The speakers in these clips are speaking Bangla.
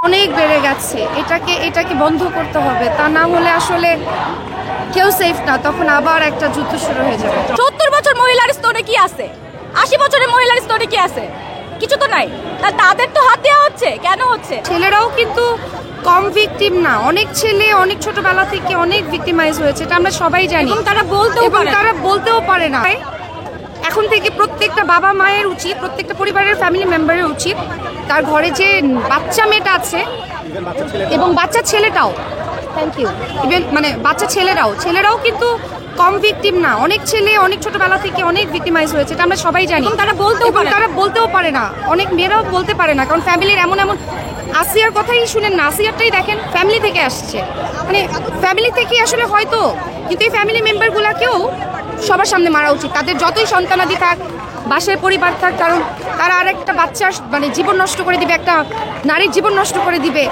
অনেক বেড়ে গেছে, এটাকে বন্ধ করতে হবে, তা না হলে আসলে কেউ সেফ না, তখন আবার একটা যুদ্ধ শুরু হয়ে যাবে। 70 বছর মহিলার স্তরে কি আছে? 80 বছরের মহিলার স্তরে কি আছে? কিছু তো নাই। তাদের তো হাত দেওয়া হচ্ছে, কেন হচ্ছে? ছেলেরাও কিন্তু কম ভিকটিম না, অনেক ছেলে অনেক ছোটবেলা থেকে অনেক ভিকটিমাইজ হয়েছে, এটা আমরা সবাই জানি। এবং তারা বলতেও পারে না। এখন থেকে প্রত্যেকটা বাবা মায়ের উচিত, প্রত্যেকটা পরিবারের ফ্যামিলি মেম্বারের উচিত তার ঘরে যে বাচ্চা মেয়েটা আছে এবং বাচ্চা ছেলেটাও, থ্যাংক ইউ, ইভেন মানে বাচ্চা ছেলেরাও কিন্তু কম ভিকটিম না, অনেক ছেলে অনেক ছোটবেলা থেকে অনেক ভিকটিমাইজ হয়েছে, এটা আমরা সবাই জানি। তারা বলতেও পারে না, অনেক মেয়েরাও বলতে পারে না, কারণ ফ্যামিলির এমন আসিয়ার কথাই শুনেন না, আসিয়ারটাই দেখেন ফ্যামিলি থেকে আসছে, মানে ফ্যামিলি থেকেই আসলে হয়তো, কিন্তু এই ফ্যামিলি মেম্বারগুলোকেও সবার সামনে মারা উচিত, তাদের যতই সন্তানাদি থাক, বাসায় পরিবার থাক, কারণ তারা আরেকটা বাচ্চার মানে জীবন নষ্ট করে দিবে, একটা নারীর জীবন নষ্ট করে দিবে,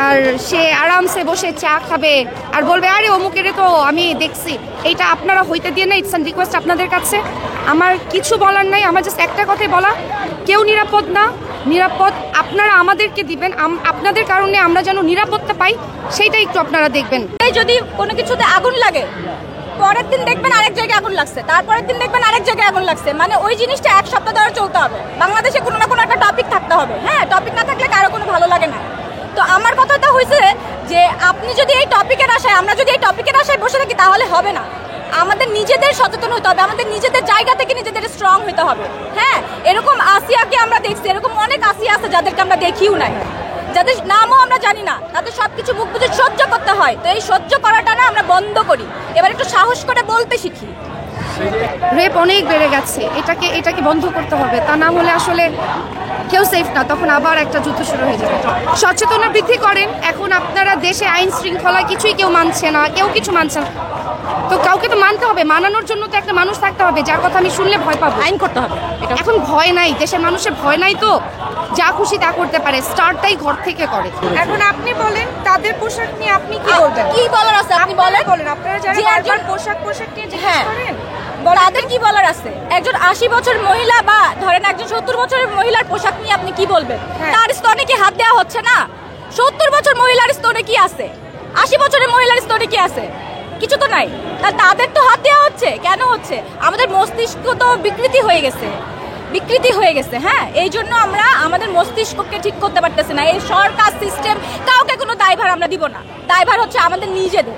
আর সে আরামসে বসে চা খাবে আর বলবে আরে অমুকেরে তো আমি দেখছি। এইটা আপনারা হইতে দিয়ে না, ইটস অ্যান রিকোয়েস্ট আপনাদের কাছে, আমার কিছু বলার নাই, আমার জাস্ট একটা কথাই বলা, কেউ নিরাপদ না, নিরাপদ আপনারা আমাদেরকে দিবেন, আপনাদের কারণে আমরা যেন নিরাপত্তা পাই, সেইটা একটু আপনারা দেখবেন। যদি কোনো কিছুতে আগুন লাগে, পরের দিন দেখবেন আরেক জায়গায় আগুন লাগছে, তারপরের দিন দেখবেন আরেক জায়গায় আগুন লাগছে, মানে ওই জিনিসটা এক সপ্তাহ ধরে চলতে হবে। বাংলাদেশে কোনো না কোনো একটা টপিক থাকতে হবে, হ্যাঁ, টপিক না থাকলে কারো কোনো ভালো লাগে না। তো আমার কথাটা হয়েছে যে আপনি যদি এই টপিকের আশায়, আমরা যদি এই টপিকের আশায় বসে থাকি তাহলে হবে না, আমাদের নিজেদের সচেতন হতে হবে, আমাদের নিজেদের জায়গা থেকে নিজেদের স্ট্রং হতে হবে। হ্যাঁ, এরকম আসিয়াকে আমরা দেখছি, এরকম অনেক আসিয়া আছে যাদেরকে আমরা দেখিও নাই, যাদের নামও আমরা জানি না, তাদের সবকিছু মুখ বুঝে সহ্য করতে হয়। তো এই সহ্য করাটা না আমরা বন্ধ করি, এবার একটু সাহস করে বলতে শিখি। রেপ অনেক বেড়ে গেছে, এটাকে বন্ধ করতে হবে, তা না হলে আসলে কেউ সেফ না, তখন আবার একটা যুদ্ধ শুরু হয়ে যাবে। সচেতনতা বৃদ্ধি করেন, এখন আপনারা দেশে আইন শৃঙ্খলা কিছুই কেউ মানছে না, কেউ কিছু মানছে না, তো কাউকে তো মানতে হবে, মানানোর জন্য তো একটা মানুষ থাকতে হবে যার কথা আমি শুনলে ভয় পাবো। আইন করতে হবে, এখন ভয় নাই, দেশের মানুষের ভয় নাই, তো যা খুশি তা করতে পারে, স্টার্টটাই ঘর থেকে করে। এখন আপনি বলেন তাদের পোশাক নিয়ে আপনি কি বলবেন? কি বলার আছে আপনি বলেন, আপনারা যারা বারবার পোশাক নিয়ে জিজ্ঞেস করেন, তাদের কি বলার আছে? একজন 80 বছর মহিলা বা ধরেন একজন 70 বছরের মহিলার পোশাক নিয়ে আপনি কি বলবেন? তার স্তনে কি হাত দেওয়া হচ্ছে না? 70 বছর মহিলার স্তনে কি আছে? 80 বছরের মহিলার স্তনে কি আছে? কিছু তো নাই। তাদের তো হাত দেওয়া হচ্ছে, কেন হচ্ছে? আমাদের মস্তিষ্ক তো বিকৃতি হয়ে গেছে, হ্যাঁ, এই জন্য আমরা আমাদের মস্তিষ্ককে ঠিক করতে পারতেছি না। এই সরকার সিস্টেম কাউকে কোনো দায়ভার আমরা দিব না, দায়ভার হচ্ছে আমাদের নিজেদের।